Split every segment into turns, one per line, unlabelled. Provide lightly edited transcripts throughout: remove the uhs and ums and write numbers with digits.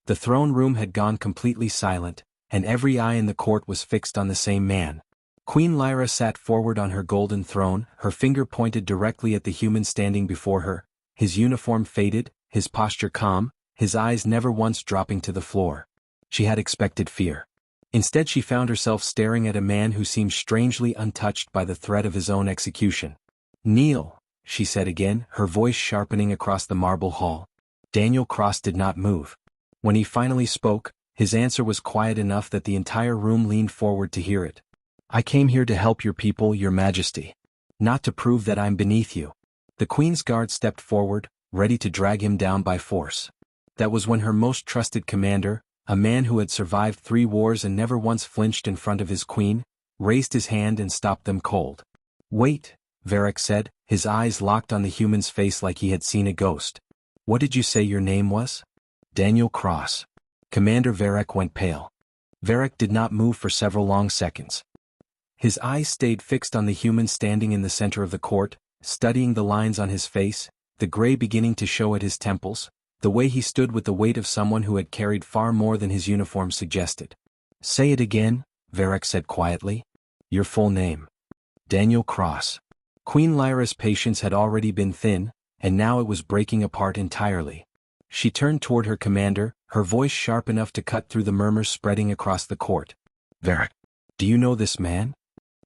The throne room had gone completely silent, and every eye in the court was fixed on the same man. Queen Lyra sat forward on her golden throne, her finger pointed directly at the human standing before her, his uniform faded, his posture calm, his eyes never once dropping to the floor. She had expected fear. Instead she found herself staring at a man who seemed strangely untouched by the threat of his own execution. "Kneel," she said again, her voice sharpening across the marble hall. Daniel Cross did not move. When he finally spoke, his answer was quiet enough that the entire room leaned forward to hear it. "I came here to help your people, your majesty. Not to prove that I'm beneath you." The Queen's guard stepped forward, ready to drag him down by force. That was when her most trusted commander, a man who had survived 3 wars and never once flinched in front of his queen, raised his hand and stopped them cold. "Wait," Varric said, his eyes locked on the human's face like he had seen a ghost. "What did you say your name was?" "Daniel Cross." Commander Varric went pale. Varric did not move for several long seconds. His eyes stayed fixed on the human standing in the center of the court, studying the lines on his face, the gray beginning to show at his temples, the way he stood with the weight of someone who had carried far more than his uniform suggested. "Say it again," Varric said quietly. "Your full name." "Daniel Cross." Queen Lyra's patience had already been thin, and now it was breaking apart entirely. She turned toward her commander, her voice sharp enough to cut through the murmurs spreading across the court. "Varric, do you know this man?"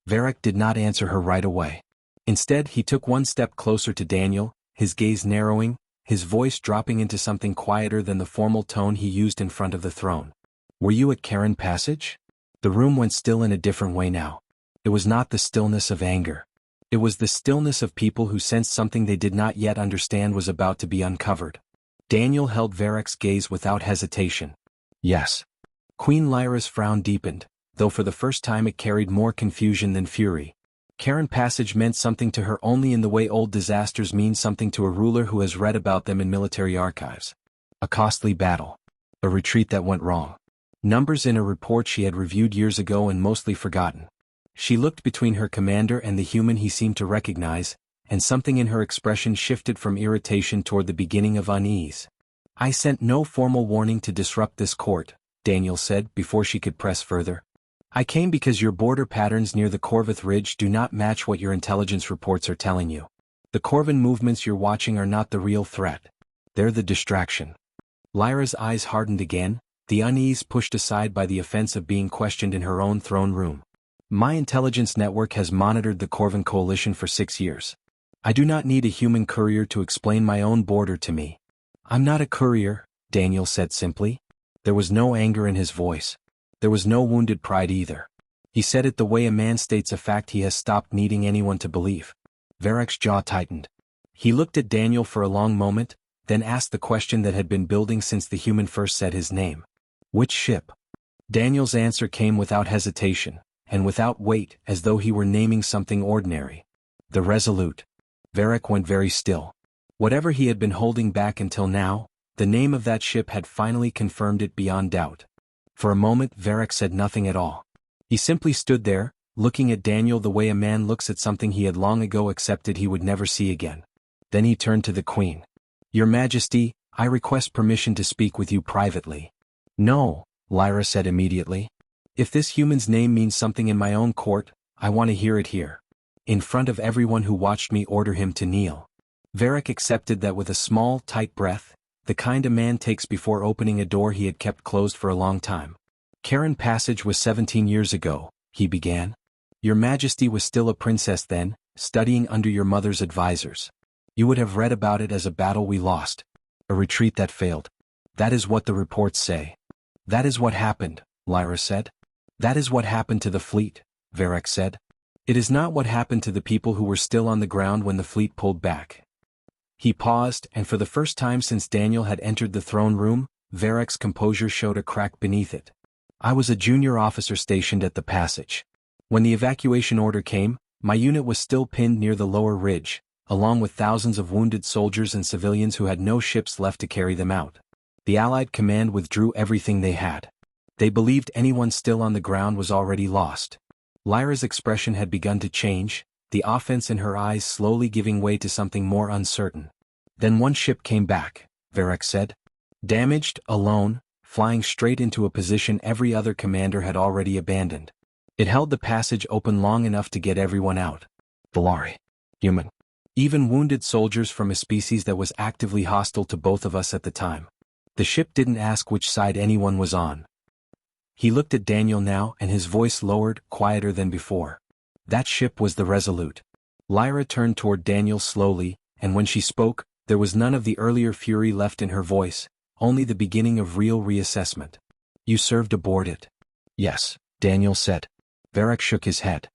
Varric did not answer her right away. Instead, he took one step closer to Daniel, his gaze narrowing, his voice dropping into something quieter than the formal tone he used in front of the throne. "Were you at Karen Passage?" The room went still in a different way now. It was not the stillness of anger. It was the stillness of people who sensed something they did not yet understand was about to be uncovered. Daniel held Varric's gaze without hesitation. "Yes." Queen Lyra's frown deepened, though for the first time it carried more confusion than fury. Karen Passage meant something to her only in the way old disasters mean something to a ruler who has read about them in military archives. A costly battle. A retreat that went wrong. Numbers in a report she had reviewed years ago and mostly forgotten. She looked between her commander and the human he seemed to recognize, and something in her expression shifted from irritation toward the beginning of unease. "I sent no formal warning to disrupt this court," Daniel said before she could press further. "I came because your border patterns near the Corvith Ridge do not match what your intelligence reports are telling you. The Corvin movements you're watching are not the real threat. They're the distraction." Lyra's eyes hardened again, the unease pushed aside by the offense of being questioned in her own throne room. "My intelligence network has monitored the Corvin coalition for 6 years. I do not need a human courier to explain my own border to me." "I'm not a courier," Daniel said simply. There was no anger in his voice. There was no wounded pride either. He said it the way a man states a fact he has stopped needing anyone to believe. Varric's jaw tightened. He looked at Daniel for a long moment, then asked the question that had been building since the human first said his name. "Which ship?" Daniel's answer came without hesitation, and without weight, as though he were naming something ordinary. "The Resolute." Varric went very still. Whatever he had been holding back until now, the name of that ship had finally confirmed it beyond doubt. For a moment Varric said nothing at all. He simply stood there, looking at Daniel the way a man looks at something he had long ago accepted he would never see again. Then he turned to the Queen. "Your Majesty, I request permission to speak with you privately." "No," Lyra said immediately. "If this human's name means something in my own court, I want to hear it here. In front of everyone who watched me order him to kneel." Varric accepted that with a small, tight breath, the kind a man takes before opening a door he had kept closed for a long time. "Karen Passage was 17 years ago," he began. "Your Majesty was still a princess then, studying under your mother's advisors. You would have read about it as a battle we lost. A retreat that failed. That is what the reports say." "That is what happened," Lyra said. "That is what happened to the fleet," Varric said. "It is not what happened to the people who were still on the ground when the fleet pulled back." He paused, and for the first time since Daniel had entered the throne room, Varric's composure showed a crack beneath it. "I was a junior officer stationed at the passage. When the evacuation order came, my unit was still pinned near the lower ridge, along with thousands of wounded soldiers and civilians who had no ships left to carry them out. The Allied command withdrew everything they had. They believed anyone still on the ground was already lost." Lyra's expression had begun to change, the offense in her eyes slowly giving way to something more uncertain. "Then one ship came back," Varric said. "Damaged, alone, flying straight into a position every other commander had already abandoned. It held the passage open long enough to get everyone out. Valari. Human. Even wounded soldiers from a species that was actively hostile to both of us at the time. The ship didn't ask which side anyone was on. He looked at Daniel now and his voice lowered, quieter than before. That ship was the Resolute. Lyra turned toward Daniel slowly, and when she spoke, there was none of the earlier fury left in her voice, only the beginning of real reassessment. You served aboard it. Yes, Daniel said. Varric shook his head.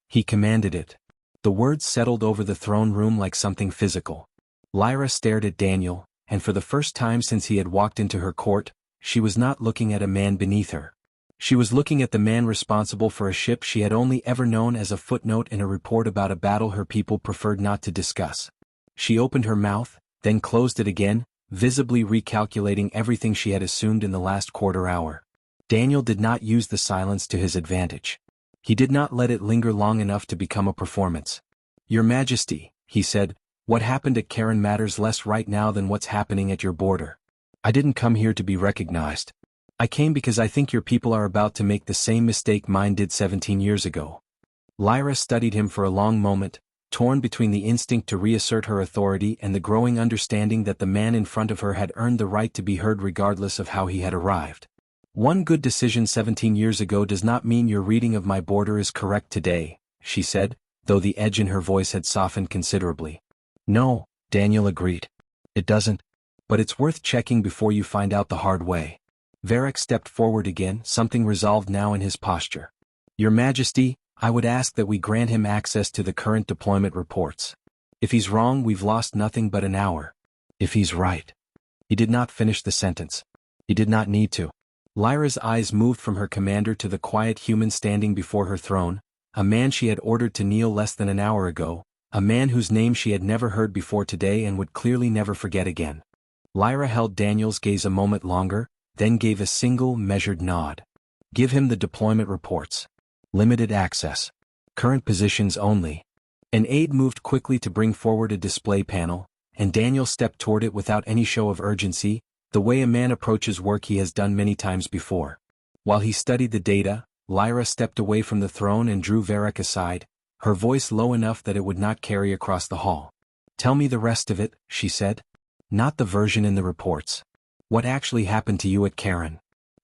He commanded it. The words settled over the throne room like something physical. Lyra stared at Daniel, and for the first time since he had walked into her court, she was not looking at a man beneath her. She was looking at the man responsible for a ship she had only ever known as a footnote in a report about a battle her people preferred not to discuss. She opened her mouth, then closed it again, visibly recalculating everything she had assumed in the last quarter hour. Daniel did not use the silence to his advantage. He did not let it linger long enough to become a performance. Your Majesty, he said, what happened at Karen matters less right now than what's happening at your border. I didn't come here to be recognized. I came because I think your people are about to make the same mistake mine did 17 years ago. Lyra studied him for a long moment, torn between the instinct to reassert her authority and the growing understanding that the man in front of her had earned the right to be heard regardless of how he had arrived. One good decision 17 years ago does not mean your reading of my border is correct today, she said, though the edge in her voice had softened considerably. No, Daniel agreed. It doesn't. But it's worth checking before you find out the hard way. Varric stepped forward again, something resolved now in his posture. Your Majesty, I would ask that we grant him access to the current deployment reports. If he's wrong, we've lost nothing but an hour. If he's right. He did not finish the sentence. He did not need to. Lyra's eyes moved from her commander to the quiet human standing before her throne, a man she had ordered to kneel less than an hour ago, a man whose name she had never heard before today and would clearly never forget again. Lyra held Daniel's gaze a moment longer, then gave a single, measured nod. Give him the deployment reports. Limited access. Current positions only. An aide moved quickly to bring forward a display panel, and Daniel stepped toward it without any show of urgency, the way a man approaches work he has done many times before. While he studied the data, Lyra stepped away from the throne and drew Varric aside, her voice low enough that it would not carry across the hall. Tell me the rest of it, she said. Not the version in the reports. What actually happened to you at Karen?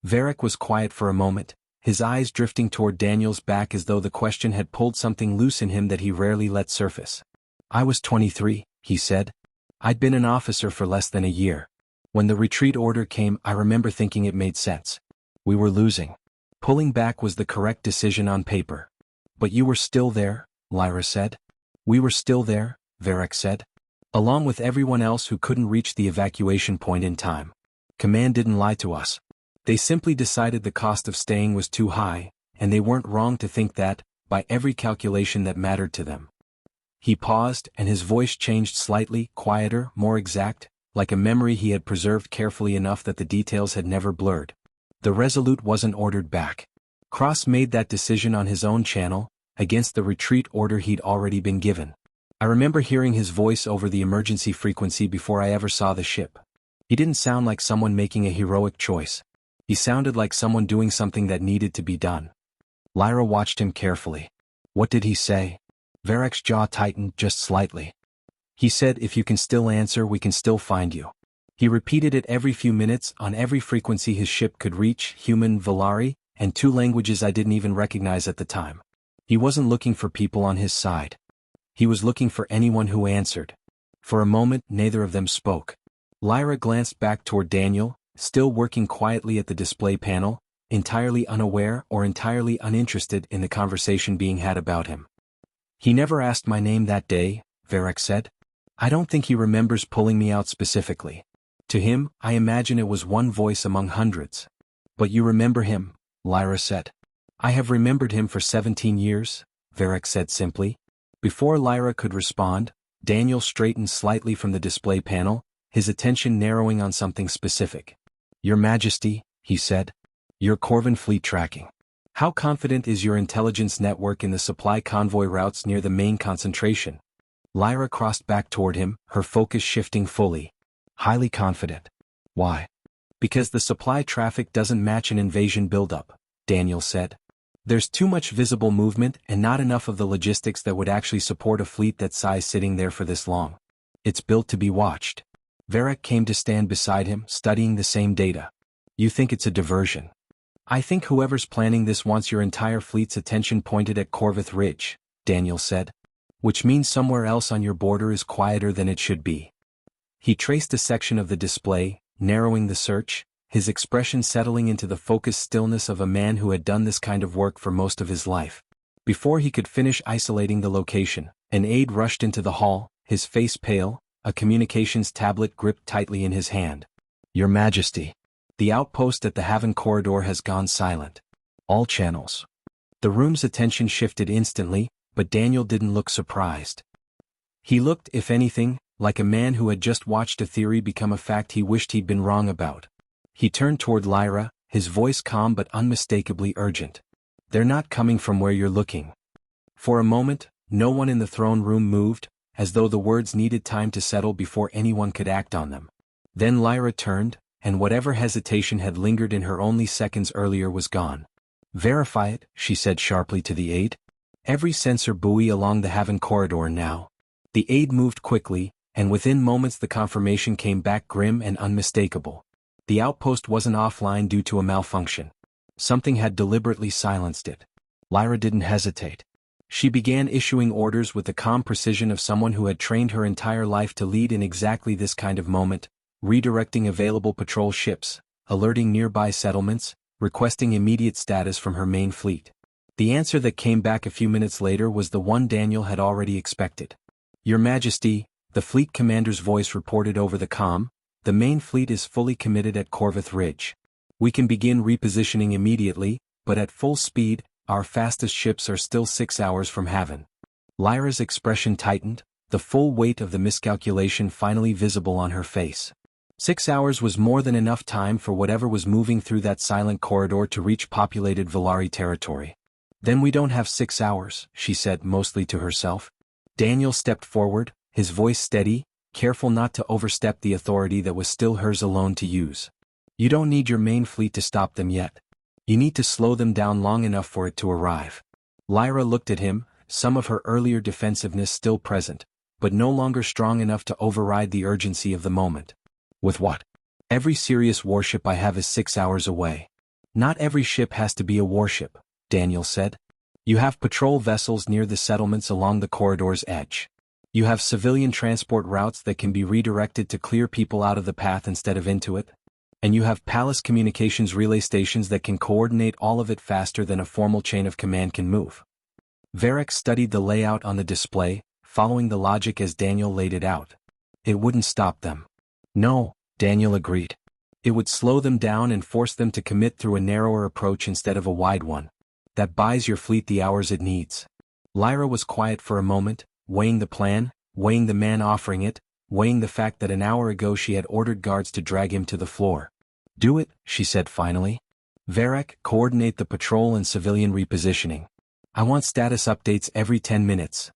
Varric was quiet for a moment, his eyes drifting toward Daniel's back as though the question had pulled something loose in him that he rarely let surface. I was 23, he said. I'd been an officer for less than a year. When the retreat order came, I remember thinking it made sense. We were losing. Pulling back was the correct decision on paper. But you were still there, Lyra said. We were still there, Varric said. Along with everyone else who couldn't reach the evacuation point in time. Command didn't lie to us. They simply decided the cost of staying was too high, and they weren't wrong to think that, by every calculation that mattered to them. He paused, and his voice changed slightly, quieter, more exact, like a memory he had preserved carefully enough that the details had never blurred. The Resolute wasn't ordered back. Cross made that decision on his own channel, against the retreat order he'd already been given. I remember hearing his voice over the emergency frequency before I ever saw the ship. He didn't sound like someone making a heroic choice. He sounded like someone doing something that needed to be done. Lyra watched him carefully. What did he say? Varric's jaw tightened just slightly. He said, if you can still answer, we can still find you. He repeated it every few minutes on every frequency his ship could reach, human, Valari, and 2 languages I didn't even recognize at the time. He wasn't looking for people on his side. He was looking for anyone who answered. For a moment, neither of them spoke. Lyra glanced back toward Daniel, still working quietly at the display panel, entirely unaware or entirely uninterested in the conversation being had about him. He never asked my name that day, Varric said. I don't think he remembers pulling me out specifically. To him, I imagine it was one voice among hundreds. But you remember him, Lyra said. I have remembered him for 17 years, Varric said simply. Before Lyra could respond, Daniel straightened slightly from the display panel, his attention narrowing on something specific. Your Majesty, he said. Your Corvin fleet tracking. How confident is your intelligence network in the supply convoy routes near the main concentration? Lyra crossed back toward him, her focus shifting fully. Highly confident. Why? Because the supply traffic doesn't match an invasion buildup, Daniel said. There's too much visible movement and not enough of the logistics that would actually support a fleet that size sitting there for this long. It's built to be watched. Varric came to stand beside him, studying the same data. You think it's a diversion? I think whoever's planning this wants your entire fleet's attention pointed at Corvith Ridge, Daniel said. Which means somewhere else on your border is quieter than it should be. He traced a section of the display, narrowing the search, his expression settling into the focused stillness of a man who had done this kind of work for most of his life. Before he could finish isolating the location, an aide rushed into the hall, his face pale, a communications tablet gripped tightly in his hand. Your Majesty. The outpost at the Haven corridor has gone silent. All channels. The room's attention shifted instantly, but Daniel didn't look surprised. He looked, if anything, like a man who had just watched a theory become a fact he wished he'd been wrong about. He turned toward Lyra, his voice calm but unmistakably urgent. They're not coming from where you're looking. For a moment, no one in the throne room moved, as though the words needed time to settle before anyone could act on them. Then Lyra turned, and whatever hesitation had lingered in her only seconds earlier was gone. Verify it, she said sharply to the aide. Every sensor buoy along the Haven corridor now. The aide moved quickly, and within moments the confirmation came back grim and unmistakable. The outpost wasn't offline due to a malfunction. Something had deliberately silenced it. Lyra didn't hesitate. She began issuing orders with the calm precision of someone who had trained her entire life to lead in exactly this kind of moment, redirecting available patrol ships, alerting nearby settlements, requesting immediate status from her main fleet. The answer that came back a few minutes later was the one Daniel had already expected. Your Majesty, the fleet commander's voice reported over the comm, the main fleet is fully committed at Corvith Ridge. We can begin repositioning immediately, but at full speed, our fastest ships are still 6 hours from Haven. Lyra's expression tightened, the full weight of the miscalculation finally visible on her face. 6 hours was more than enough time for whatever was moving through that silent corridor to reach populated Volari territory. Then we don't have 6 hours, she said mostly to herself. Daniel stepped forward, his voice steady, careful not to overstep the authority that was still hers alone to use. You don't need your main fleet to stop them yet. You need to slow them down long enough for it to arrive. Lyra looked at him, some of her earlier defensiveness still present, but no longer strong enough to override the urgency of the moment. With what? Every serious warship I have is 6 hours away. Not every ship has to be a warship, Daniel said. You have patrol vessels near the settlements along the corridor's edge. You have civilian transport routes that can be redirected to clear people out of the path instead of into it. And you have palace communications relay stations that can coordinate all of it faster than a formal chain of command can move. Varric studied the layout on the display, following the logic as Daniel laid it out. It wouldn't stop them. No, Daniel agreed. It would slow them down and force them to commit through a narrower approach instead of a wide one. That buys your fleet the hours it needs. Lyra was quiet for a moment, weighing the plan, weighing the man offering it, weighing the fact that an hour ago she had ordered guards to drag him to the floor. Do it, she said finally. Varric, coordinate the patrol and civilian repositioning. I want status updates every 10 minutes.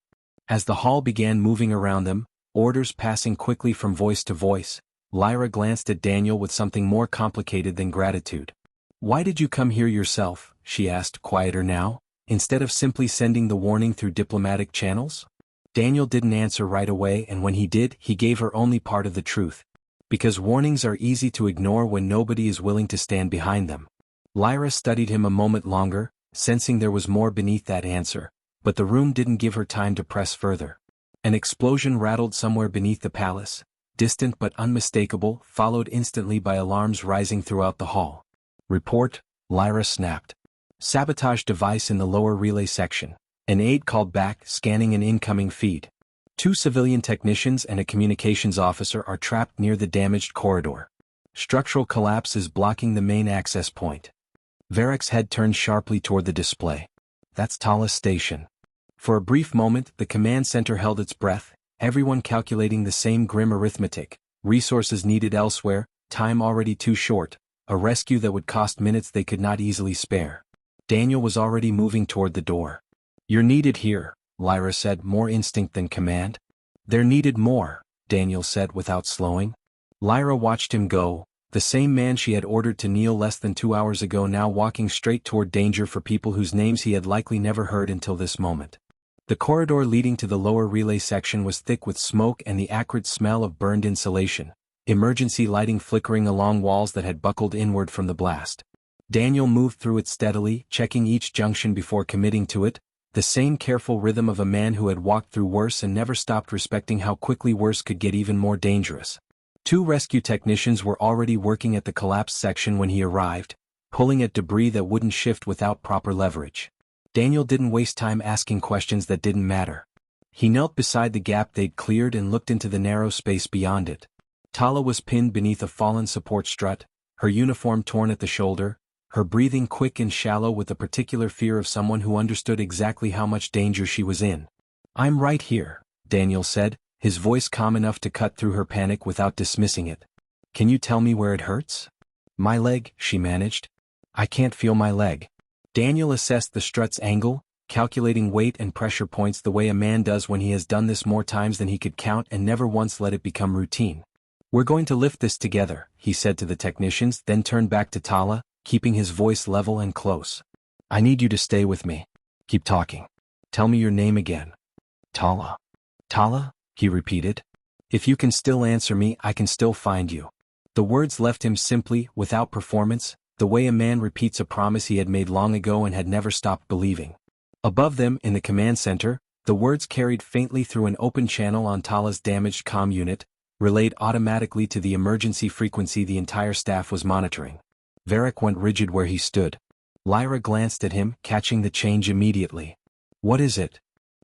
As the hall began moving around them, orders passing quickly from voice to voice, Lyra glanced at Daniel with something more complicated than gratitude. Why did you come here yourself, she asked, quieter now, instead of simply sending the warning through diplomatic channels? Daniel didn't answer right away, and when he did, he gave her only part of the truth. Because warnings are easy to ignore when nobody is willing to stand behind them. Lyra studied him a moment longer, sensing there was more beneath that answer, but the room didn't give her time to press further. An explosion rattled somewhere beneath the palace, distant but unmistakable, followed instantly by alarms rising throughout the hall. Report, Lyra snapped. Sabotage device in the lower relay section. An aide called back, scanning an incoming feed. 2 civilian technicians and a communications officer are trapped near the damaged corridor. Structural collapse is blocking the main access point. Varric's head turned sharply toward the display. That's Talos Station. For a brief moment, the command center held its breath, everyone calculating the same grim arithmetic, resources needed elsewhere, time already too short, a rescue that would cost minutes they could not easily spare. Daniel was already moving toward the door. You're needed here, Lyra said, more instinct than command. They're needed more, Daniel said without slowing. Lyra watched him go, The same man she had ordered to kneel less than 2 hours ago now walking straight toward danger for people whose names he had likely never heard until this moment. The corridor leading to the lower relay section was thick with smoke and the acrid smell of burned insulation, emergency lighting flickering along walls that had buckled inward from the blast. Daniel moved through it steadily, checking each junction before committing to it, the same careful rhythm of a man who had walked through worse and never stopped respecting how quickly worse could get even more dangerous. 2 rescue technicians were already working at the collapsed section when he arrived, pulling at debris that wouldn't shift without proper leverage. Daniel didn't waste time asking questions that didn't matter. He knelt beside the gap they'd cleared and looked into the narrow space beyond it. Tala was pinned beneath a fallen support strut, her uniform torn at the shoulder, her breathing quick and shallow with the particular fear of someone who understood exactly how much danger she was in. "I'm right here," Daniel said, his voice calm enough to cut through her panic without dismissing it. "Can you tell me where it hurts?" "My leg," she managed. "I can't feel my leg." Daniel assessed the strut's angle, calculating weight and pressure points the way a man does when he has done this more times than he could count and never once let it become routine. "We're going to lift this together," he said to the technicians, then turned back to Tala, keeping his voice level and close. "I need you to stay with me. Keep talking. Tell me your name again." "Tala." "Tala?" he repeated. "If you can still answer me, I can still find you." The words left him simply, without performance, the way a man repeats a promise he had made long ago and had never stopped believing. Above them, in the command center, the words carried faintly through an open channel on Tala's damaged comm unit, relayed automatically to the emergency frequency the entire staff was monitoring. Varric went rigid where he stood. Lyra glanced at him, catching the change immediately. "What is it?"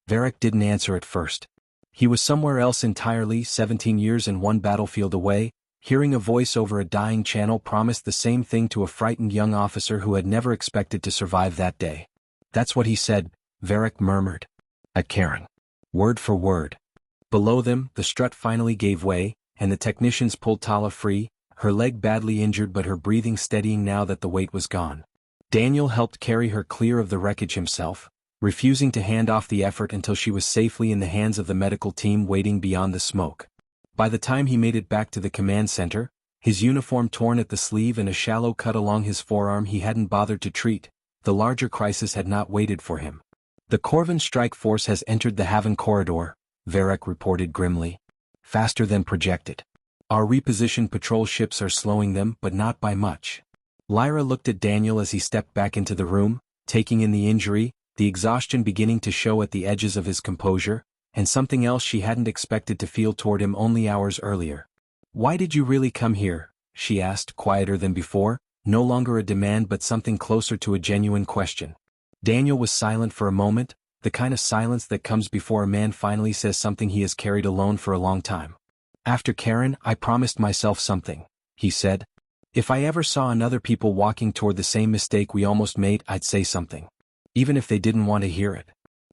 Varric didn't answer at first. He was somewhere else entirely, 17 years and 1 battlefield away, hearing a voice over a dying channel promise the same thing to a frightened young officer who had never expected to survive that day. "That's what he said," Varric murmured. "At Karen." Word for word. Below them, the strut finally gave way, and the technicians pulled Tala free, her leg badly injured but her breathing steadying now that the weight was gone. Daniel helped carry her clear of the wreckage himself, refusing to hand off the effort until she was safely in the hands of the medical team waiting beyond the smoke. By the time he made it back to the command center, his uniform torn at the sleeve and a shallow cut along his forearm he hadn't bothered to treat, the larger crisis had not waited for him. "The Corvin strike force has entered the Haven corridor," Varric reported grimly. "Faster than projected. Our repositioned patrol ships are slowing them, but not by much." Lyra looked at Daniel as he stepped back into the room, taking in the injury, the exhaustion beginning to show at the edges of his composure, and something else she hadn't expected to feel toward him only hours earlier. "Why did you really come here?" she asked, quieter than before, no longer a demand but something closer to a genuine question. Daniel was silent for a moment, the kind of silence that comes before a man finally says something he has carried alone for a long time. "After Karen, I promised myself something," he said. "If I ever saw another people walking toward the same mistake we almost made, I'd say something. Even if they didn't want to hear it.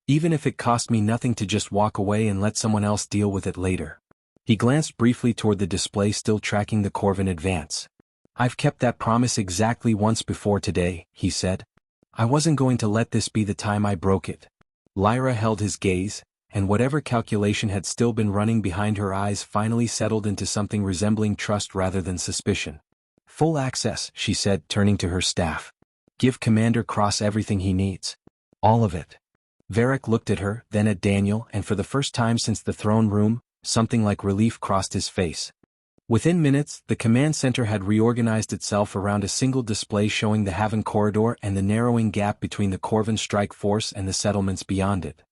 Even if it cost me nothing to just walk away and let someone else deal with it later." He glanced briefly toward the display still tracking the Corvin advance. "I've kept that promise exactly once before today," he said. "I wasn't going to let this be the time I broke it." Lyra held his gaze, and whatever calculation had still been running behind her eyes finally settled into something resembling trust rather than suspicion. "Full access," she said, turning to her staff. "Give Commander Cross everything he needs. All of it." Varric looked at her, then at Daniel, and for the first time since the throne room, something like relief crossed his face. Within minutes, the command center had reorganized itself around a single display showing the Haven corridor and the narrowing gap between the Corvin strike force and the settlements beyond it.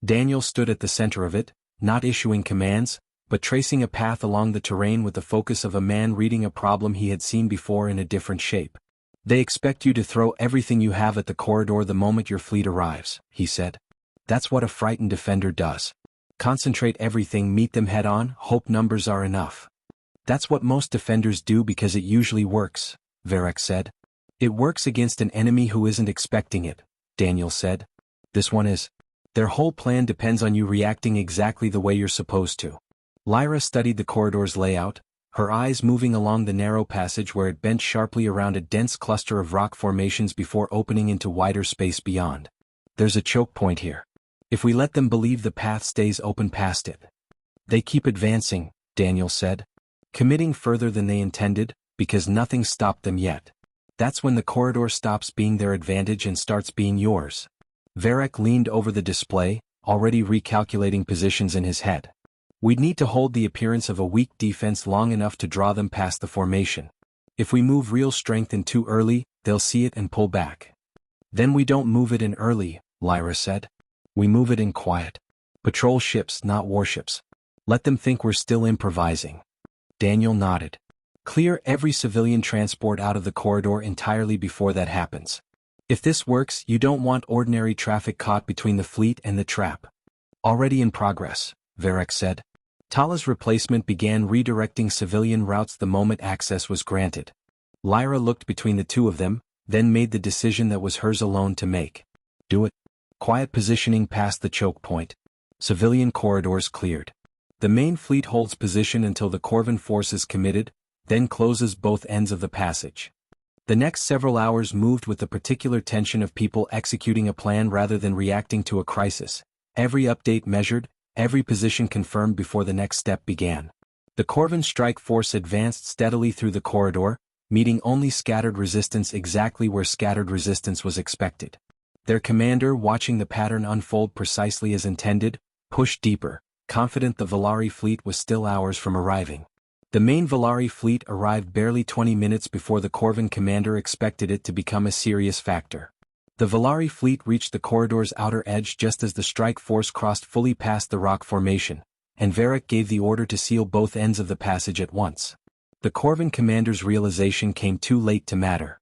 Daniel stood at the center of it, not issuing commands, but tracing a path along the terrain with the focus of a man reading a problem he had seen before in a different shape. "They expect you to throw everything you have at the corridor the moment your fleet arrives," he said. "That's what a frightened defender does. Concentrate everything, meet them head on, hope numbers are enough." "That's what most defenders do because it usually works," Varric said. "It works against an enemy who isn't expecting it," Daniel said. "This one is. Their whole plan depends on you reacting exactly the way you're supposed to." Lyra studied the corridor's layout, her eyes moving along the narrow passage where it bent sharply around a dense cluster of rock formations before opening into wider space beyond. "There's a choke point here. If we let them believe the path stays open past it." "They keep advancing," Daniel said. "Committing further than they intended, Because nothing stopped them yet. That's when the corridor stops being their advantage and starts being yours. Varric leaned over the display, already recalculating positions in his head. We'd need to hold the appearance of a weak defense long enough to draw them past the formation. If we move real strength in too early, they'll see it and pull back. Then we don't move it in early, Lyra said. We move it in quiet. Patrol ships, not warships. Let them think we're still improvising. Daniel nodded. Clear every civilian transport out of the corridor entirely before that happens. If this works, you don't want ordinary traffic caught between the fleet and the trap. Already in progress, Varric said. Tala's replacement began redirecting civilian routes the moment access was granted. Lyra looked between the two of them, then made the decision that was hers alone to make. Do it. Quiet positioning past the choke point. Civilian corridors cleared. The main fleet holds position until the Corvan force is committed, then closes both ends of the passage. The next several hours moved with the particular tension of people executing a plan rather than reacting to a crisis. Every update measured, every position confirmed before the next step began. The Corvan strike force advanced steadily through the corridor, meeting only scattered resistance exactly where scattered resistance was expected. Their commander, watching the pattern unfold precisely as intended, pushed deeper, confident the Valari fleet was still hours from arriving. The main Valari fleet arrived barely 20 minutes before the Corvan commander expected it to become a serious factor. The Valari fleet reached the corridor's outer edge just as the strike force crossed fully past the rock formation, and Varric gave the order to seal both ends of the passage at once. The Corvan commander's realization came too late to matter.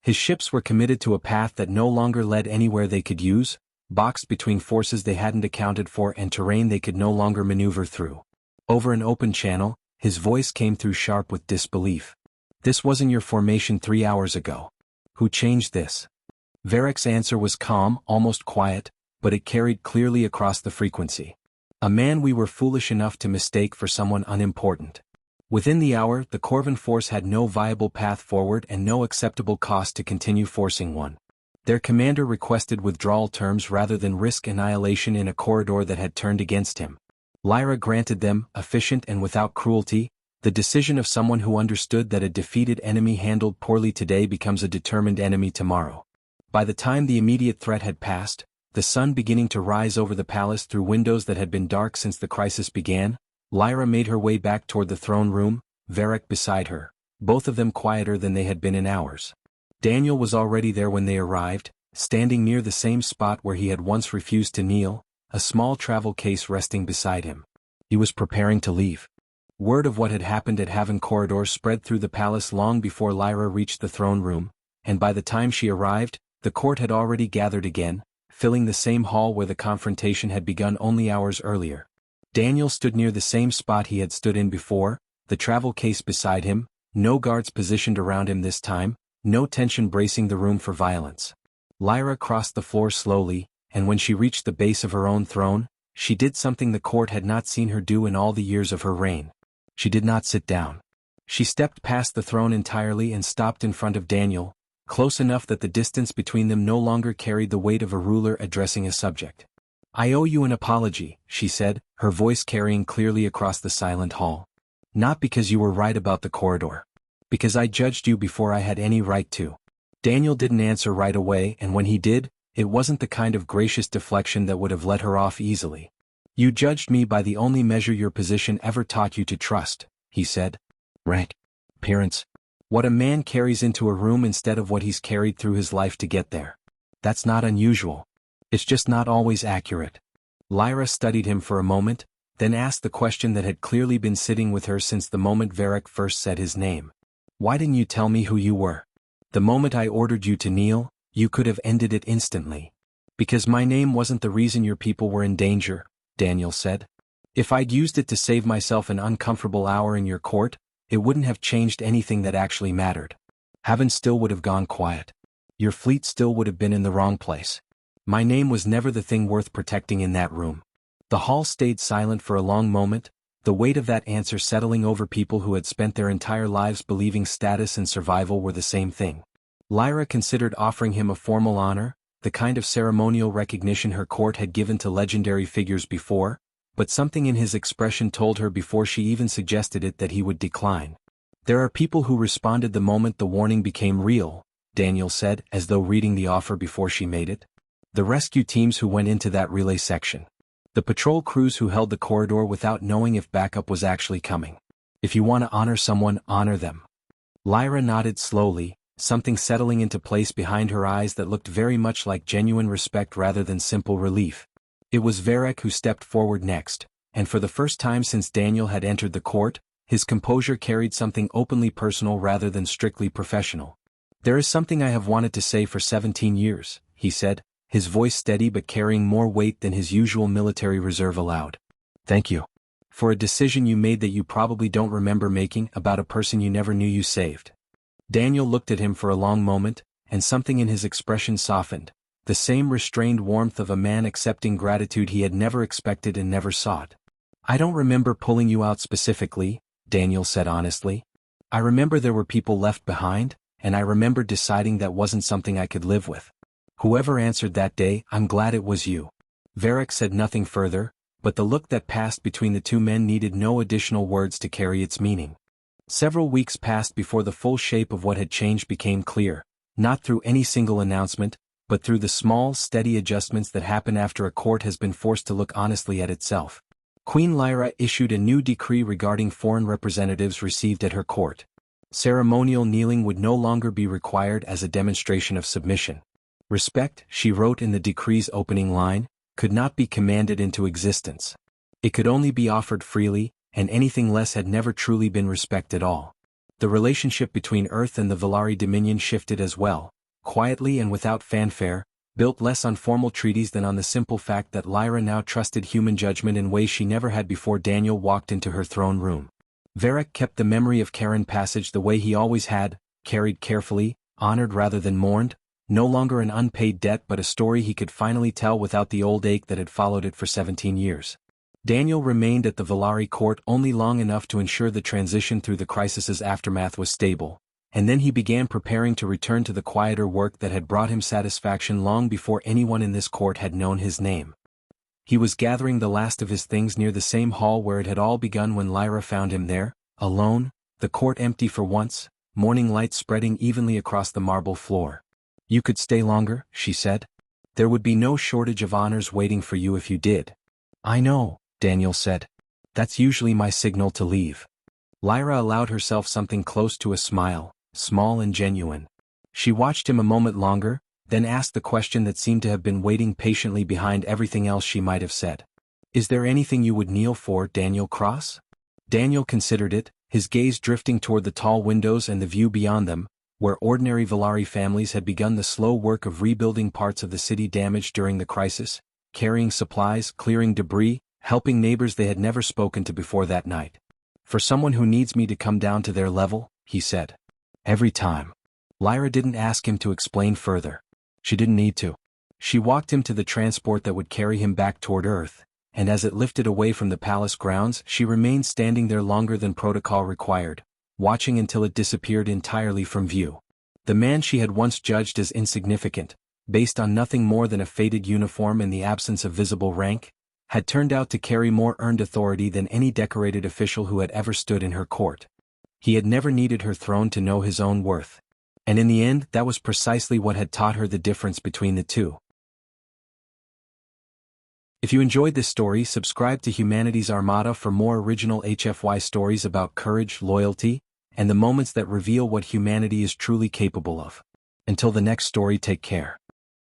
His ships were committed to a path that no longer led anywhere they could use, boxed between forces they hadn't accounted for and terrain they could no longer maneuver through. Over an open channel, his voice came through sharp with disbelief. This wasn't your formation 3 hours ago. Who changed this? Varric's answer was calm, almost quiet, but it carried clearly across the frequency. A man we were foolish enough to mistake for someone unimportant. Within the hour, the Corvan force had no viable path forward and no acceptable cost to continue forcing one. Their commander requested withdrawal terms rather than risk annihilation in a corridor that had turned against him. Lyra granted them, efficient and without cruelty, the decision of someone who understood that a defeated enemy handled poorly today becomes a determined enemy tomorrow. By the time the immediate threat had passed, the sun beginning to rise over the palace through windows that had been dark since the crisis began, Lyra made her way back toward the throne room, Varric beside her, both of them quieter than they had been in hours. Daniel was already there when they arrived, standing near the same spot where he had once refused to kneel, a small travel case resting beside him. He was preparing to leave. Word of what had happened at Haven Corridor spread through the palace long before Lyra reached the throne room, and by the time she arrived, the court had already gathered again, filling the same hall where the confrontation had begun only hours earlier. Daniel stood near the same spot he had stood in before, the travel case beside him, no guards positioned around him this time, no tension bracing the room for violence. Lyra crossed the floor slowly, and when she reached the base of her own throne, she did something the court had not seen her do in all the years of her reign. She did not sit down. She stepped past the throne entirely and stopped in front of Daniel, close enough that the distance between them no longer carried the weight of a ruler addressing a subject. I owe you an apology, she said, her voice carrying clearly across the silent hall. Not because you were right about the corridor. Because I judged you before I had any right to. Daniel didn't answer right away, and when he did, it wasn't the kind of gracious deflection that would have let her off easily. You judged me by the only measure your position ever taught you to trust, he said. Rank. Appearance. What a man carries into a room instead of what he's carried through his life to get there. That's not unusual. It's just not always accurate. Lyra studied him for a moment, then asked the question that had clearly been sitting with her since the moment Varric first said his name. Why didn't you tell me who you were? The moment I ordered you to kneel, you could have ended it instantly. Because my name wasn't the reason your people were in danger, Daniel said. If I'd used it to save myself an uncomfortable hour in your court, it wouldn't have changed anything that actually mattered. Haven still would have gone quiet. Your fleet still would have been in the wrong place. My name was never the thing worth protecting in that room. The hall stayed silent for a long moment, the weight of that answer settling over people who had spent their entire lives believing status and survival were the same thing. Lyra considered offering him a formal honor, the kind of ceremonial recognition her court had given to legendary figures before, but something in his expression told her before she even suggested it that he would decline. There are people who responded the moment the warning became real, Daniel said, as though reading the offer before she made it. The rescue teams who went into that relay section. The patrol crews who held the corridor without knowing if backup was actually coming. If you want to honor someone, honor them. Lyra nodded slowly, something settling into place behind her eyes that looked very much like genuine respect rather than simple relief. It was Varric who stepped forward next, and for the first time since Daniel had entered the court, his composure carried something openly personal rather than strictly professional. There is something I have wanted to say for 17 years, he said, his voice steady but carrying more weight than his usual military reserve allowed. Thank you. For a decision you made that you probably don't remember making about a person you never knew you saved. Daniel looked at him for a long moment, and something in his expression softened, the same restrained warmth of a man accepting gratitude he had never expected and never sought. I don't remember pulling you out specifically, Daniel said honestly. I remember there were people left behind, and I remember deciding that wasn't something I could live with. Whoever answered that day, I'm glad it was you. Varric said nothing further, but the look that passed between the two men needed no additional words to carry its meaning. Several weeks passed before the full shape of what had changed became clear, not through any single announcement, but through the small, steady adjustments that happen after a court has been forced to look honestly at itself. Queen Lyra issued a new decree regarding foreign representatives received at her court. Ceremonial kneeling would no longer be required as a demonstration of submission. Respect, she wrote in the decree's opening line, could not be commanded into existence. It could only be offered freely, and anything less had never truly been respect at all. The relationship between Earth and the Valari Dominion shifted as well, quietly and without fanfare, built less on formal treaties than on the simple fact that Lyra now trusted human judgment in ways she never had before Daniel walked into her throne room. Varric kept the memory of Karen Passage the way he always had, carried carefully, honored rather than mourned, no longer an unpaid debt but a story he could finally tell without the old ache that had followed it for 17 years. Daniel remained at the Valari court only long enough to ensure the transition through the crisis's aftermath was stable, and then he began preparing to return to the quieter work that had brought him satisfaction long before anyone in this court had known his name. He was gathering the last of his things near the same hall where it had all begun when Lyra found him there, alone, the court empty for once, morning light spreading evenly across the marble floor. You could stay longer, she said. There would be no shortage of honors waiting for you if you did. I know, Daniel said. That's usually my signal to leave. Lyra allowed herself something close to a smile, small and genuine. She watched him a moment longer, then asked the question that seemed to have been waiting patiently behind everything else she might have said. Is there anything you would kneel for, Daniel Cross? Daniel considered it, his gaze drifting toward the tall windows and the view beyond them, where ordinary Valari families had begun the slow work of rebuilding parts of the city damaged during the crisis, carrying supplies, clearing debris, helping neighbors they had never spoken to before that night. For someone who needs me to come down to their level, he said. Every time. Lyra didn't ask him to explain further. She didn't need to. She walked him to the transport that would carry him back toward Earth, and as it lifted away from the palace grounds she remained standing there longer than protocol required, watching until it disappeared entirely from view. The man she had once judged as insignificant, based on nothing more than a faded uniform and the absence of visible rank, had turned out to carry more earned authority than any decorated official who had ever stood in her court. He had never needed her throne to know his own worth. And in the end that was precisely what had taught her the difference between the two. If you enjoyed this story, subscribe to Humanity's Armada for more original HFY stories about courage, loyalty, and the moments that reveal what humanity is truly capable of. Until the next story, take care.